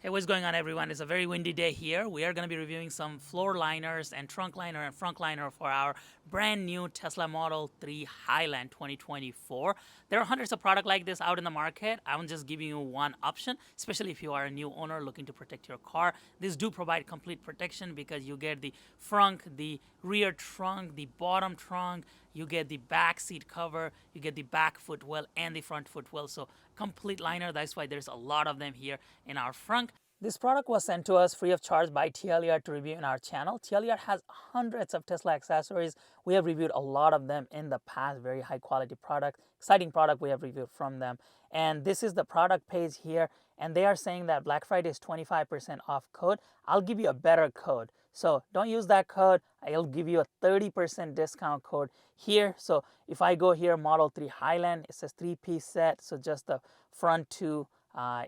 Hey, what's going on, everyone? It's a very windy day here. We are going to be reviewing some floor liners and trunk liner and front liner for our brand new Tesla Model 3 Highland 2024. There are hundreds of products like this out in the market. I'm just giving you one option, especially if you are a new owner looking to protect your car. These do provide complete protection because you get the front, the rear trunk, the bottom trunk, you get the back seat cover, you get the back footwell and the front footwell. So complete liner. That's why there's a lot of them here in our front. This product was sent to us free of charge by TLER to review in our channel. TLER has hundreds of Tesla accessories. We have reviewed a lot of them in the past. Very high quality product, exciting product we have reviewed from them. And this is the product page here. And they are saying that Black Friday is 25% off code. I'll give you a better code. So don't use that code. I'll give you a 30% discount code here. So if I go here, Model 3 Highland, it says 3-piece set. So just the front two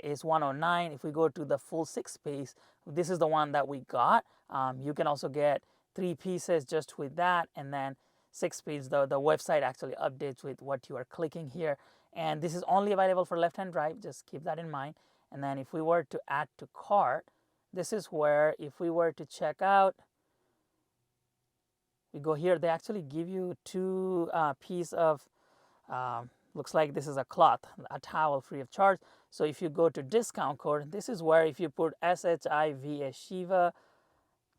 is 109. If we go to the full 6-piece, this is the one that we got. You can also get 3 pieces just with that, and then 6-piece. The website actually updates with what you are clicking here. And this is only available for left-hand drive. Just keep that in mind. And then if we were to add to cart, this is where if we were to check out, we go here. They actually give you 2 piece of looks like this is a cloth, a towel free of charge. So if you go to discount code, this is where if you put SHIVA Shiva,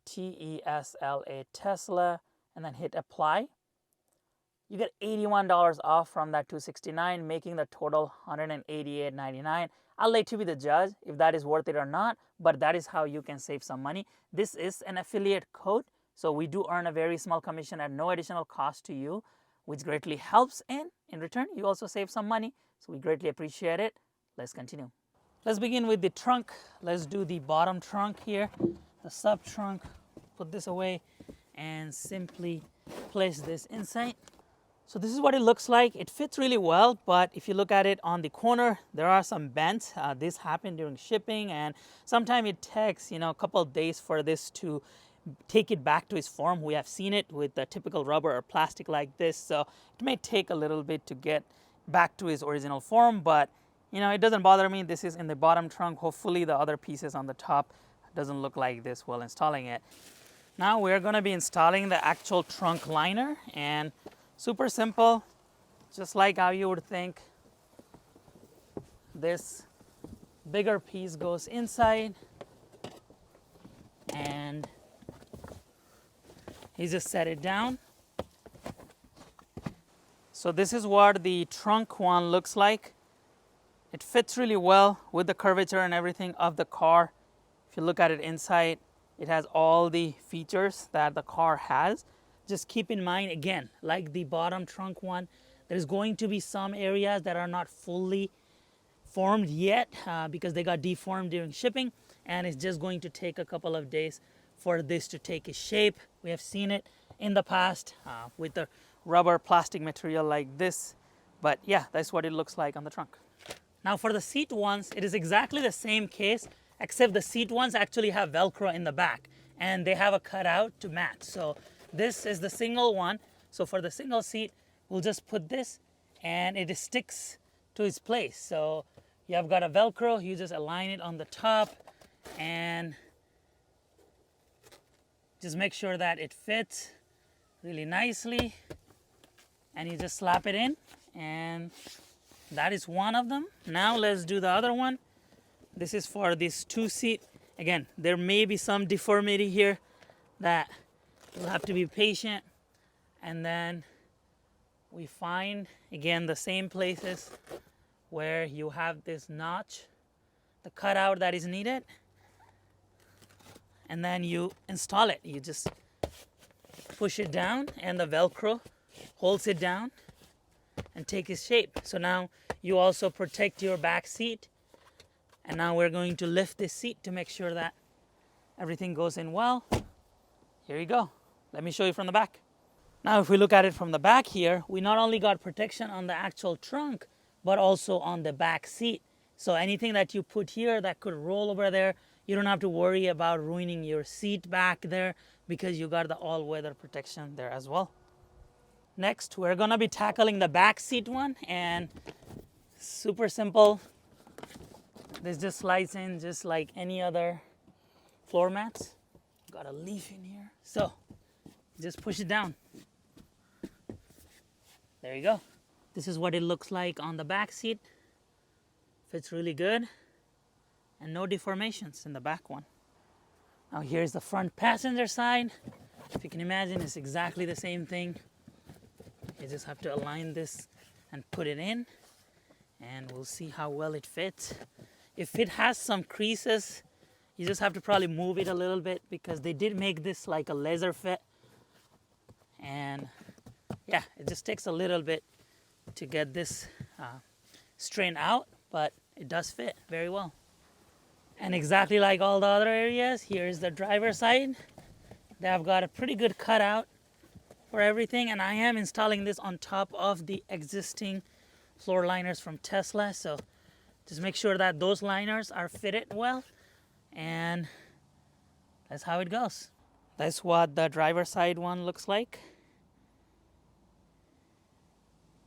TESLA Tesla, and then hit apply, you get $81 off from that $269, making the total $188.99. I'll let you be the judge if that is worth it or not, but that is how you can save some money. This is an affiliate code, so we do earn a very small commission at no additional cost to you, which greatly helps, and in return you also save some money, so we greatly appreciate it. Let's continue. Let's begin with the trunk. Let's do the bottom trunk here, the sub trunk. Put this away and simply place this inside. So this is what it looks like. It fits really well, but if you look at it on the corner, there are some bends. This happened during shipping, and sometimes it takes a couple of days for this to take it back to its form. We have seen it with the typical rubber or plastic like this, so it may take a little bit to get back to its original form, but it doesn't bother me. This is in the bottom trunk. Hopefully the other pieces on the top doesn't look like this while installing it. Now we're going to be installing the actual trunk liner, and super simple, just like how you would think. This bigger piece goes inside, and you just set it down. So this is what the trunk one looks like. It fits really well with the curvature and everything of the car. If you look at it inside, it has all the features that the car has. Just keep in mind, again, like the bottom trunk one, there's going to be some areas that are not fully formed yet because they got deformed during shipping, and it's just going to take a couple of days for this to take its shape. We have seen it in the past with the rubber plastic material like this, but yeah, that's what it looks like on the trunk. Now for the seat ones, it is exactly the same case, except the seat ones actually have Velcro in the back, and they have a cutout to match. So this is the single one. So for the single seat, we'll just put this, and it sticks to its place. So you have got a Velcro, you just align it on the top, and just make sure that it fits really nicely, and you just slap it in, and that is one of them. Now let's do the other one. This is for this 2-seat. Again, there may be some deformity here that you'll have to be patient, and then we find again the same places where you have this notch, the cutout that is needed, and then you install it. You just push it down, and the Velcro holds it down and take its shape. So now you also protect your back seat, and now we're going to lift this seat to make sure that everything goes in well. Here you go. Let me show you from the back. Now if we look at it from the back here, we not only got protection on the actual trunk, but also on the back seat. So anything that you put here that could roll over there, you don't have to worry about ruining your seat back there because you got the all-weather protection there as well. Next, we're gonna be tackling the back seat one, and super simple. This just slides in just like any other floor mats. Got a leaf in here. So just push it down. There you go. This is what it looks like on the back seat. Fits really good. And no deformations in the back one. Now here's the front passenger side. If you can imagine, it's exactly the same thing. You just have to align this and put it in. And we'll see how well it fits. If it has some creases, you just have to probably move it a little bit because they did make this like a laser fit. And yeah, it just takes a little bit to get this straightened out, but it does fit very well. And exactly like all the other areas, here's the driver's side. They have got a pretty good cutout for everything, and I am installing this on top of the existing floor liners from Tesla, so just make sure that those liners are fitted well, and that's how it goes. That's what the driver's side one looks like.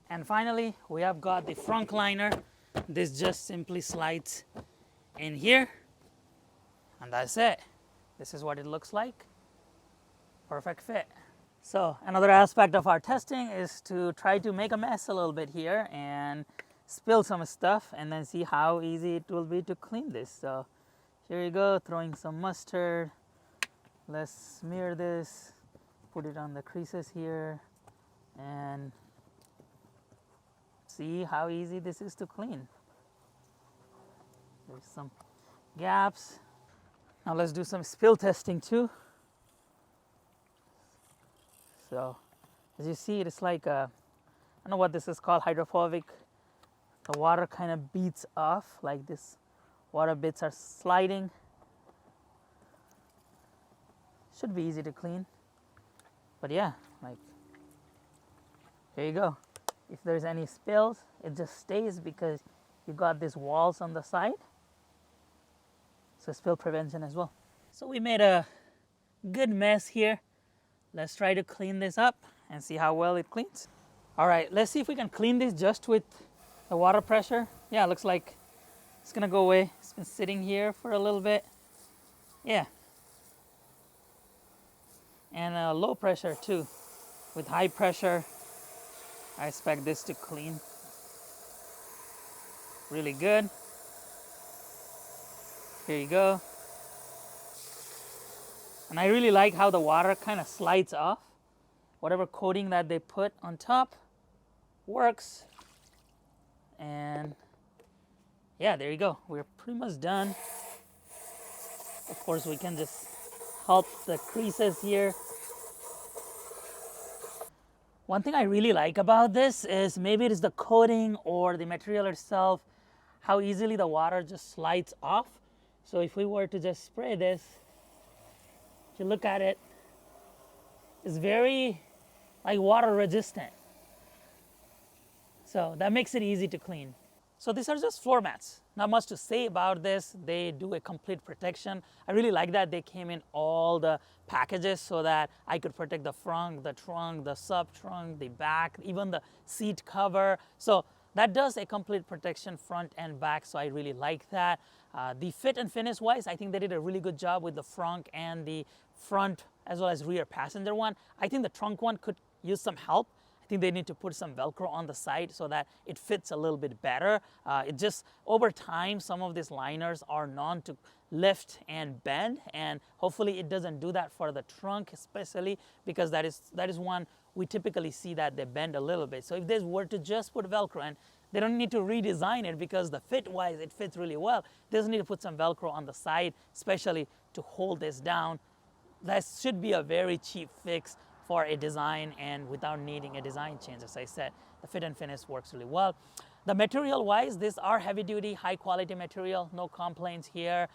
And finally, we have got the front liner. This just simply slides in here, and that's it. This is what it looks like. Perfect fit. So another aspect of our testing is to try to make a mess a little bit here and spill some stuff and then see how easy it will be to clean this. So here you go, throwing some mustard. Let's smear this, put it on the creases here, and see how easy this is to clean. There's some gaps. Now let's do some spill testing too. So as you see, it's like I don't know what this is called, hydrophobic. The water kind of beats off, like this water bits are sliding. Should be easy to clean. But yeah, like here you go. If there's any spills, it just stays because you got these walls on the side. So spill prevention as well. So we made a good mess here. Let's try to clean this up and see how well it cleans. All right, let's see if we can clean this just with the water pressure. Yeah, it looks like it's gonna go away. It's been sitting here for a little bit. Yeah. And low pressure too. With high pressure, I expect this to clean really good. Here you go. And I really like how the water kind of slides off. Whatever coating that they put on top works. And yeah, there you go. We're pretty much done. Of course, we can just help the creases here. One thing I really like about this is maybe it is the coating or the material itself, how easily the water just slides off. So if we were to just spray this, if you look at it, it's very like water resistant. So that makes it easy to clean. So these are just floor mats. Not much to say about this. They do a complete protection. I really like that they came in all the packages so that I could protect the front, the trunk, the sub trunk, the back, even the seat cover. So that does a complete protection front and back, so I really like that. The fit and finish wise, I think they did a really good job with the front and the front as well as rear passenger one. I think the trunk one could use some help. I think they need to put some Velcro on the side so that it fits a little bit better. It just, over time, some of these liners are known to lift and bend, and hopefully it doesn't do that for the trunk especially, because that is one we typically see that they bend a little bit. So if they were to just put Velcro, and they don't need to redesign it because the fit-wise it fits really well, they just need to put some Velcro on the side, especially to hold this down. That should be a very cheap fix for a design and without needing a design change. As I said, the fit and finish works really well. The material wise, these are heavy duty, high quality material, no complaints here.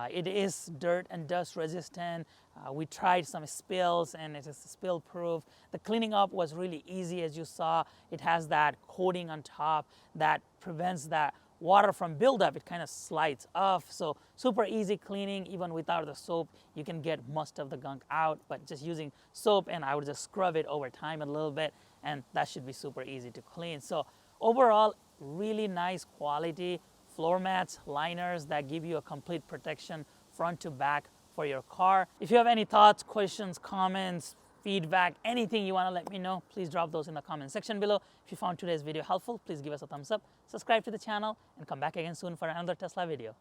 It is dirt and dust resistant. We tried some spills and it is spill proof. The cleaning up was really easy, as you saw. It has that coating on top that prevents that water from buildup. It kind of slides off, so super easy cleaning. Even without the soap, you can get most of the gunk out, but just using soap, and I would just scrub it over time a little bit, and that should be super easy to clean. So overall, really nice quality floor mats, liners that give you a complete protection front to back for your car. If you have any thoughts, questions, comments, feedback, anything you want to let me know, please drop those in the comment section below. If you found today's video helpful, please give us a thumbs up, subscribe to the channel, and come back again soon for another Tesla video.